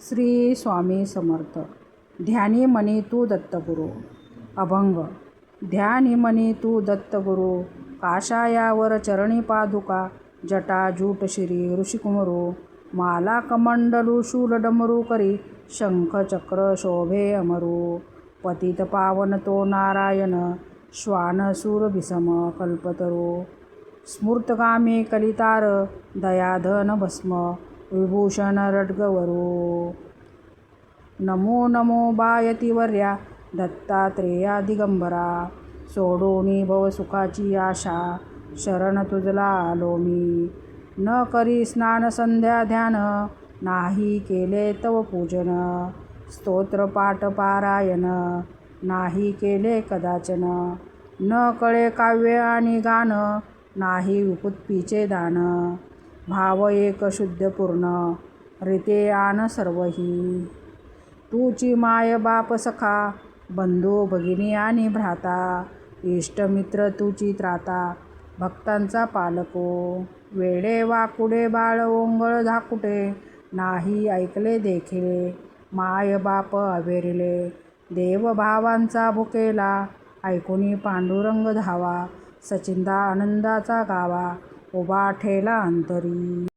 श्री स्वामी समर्थ. ध्यानी मनी तू दत्तगुरु. अभंग. ध्यानी मनी तू दत्तगुरु, काषायावर चरणी पादुका, जटा जूट शिरी ऋषिकुमरू, माला कमंडलू शूल डमरू करी, शंख चक्र शोभे अमरू, पतित पावन तो नारायण, श्वान सूर भीसम कल्पतरू, स्मृतगामी कलितार, दयाधन भस्म विभूषण रड्गवरू. नमो नमो बायतीवर्या, दत्तात्रेया दिगंबरा, सोडोनी भवसुखाची आशा, शरण तुझला आलो मी. न करी स्नान संध्या ध्यान, नाही केले तव पूजन, स्तोत्र पाठ पारायण, नाही केले कदाचन, न कळे काव्य आणि गान, नाही विपुत्तीचे दान, भाव एक शुद्ध पूर्ण, रीते आन सर्वही. तूची माय बाप सखा, बंधू भगिनी आणि भ्राता, इष्टमित्र तुची त्राता, भक्तांचा पालको. वेडे वाकुडे बाळ ओंगळ धाकुटे, नाही ऐकले देखिले, माय बाप अवेरिले, देव भावांचा भुकेला, ऐकुनी पांडुरंग धावा, सचिंदा आनंदाचा गावा, उभा ठेला अंतरी.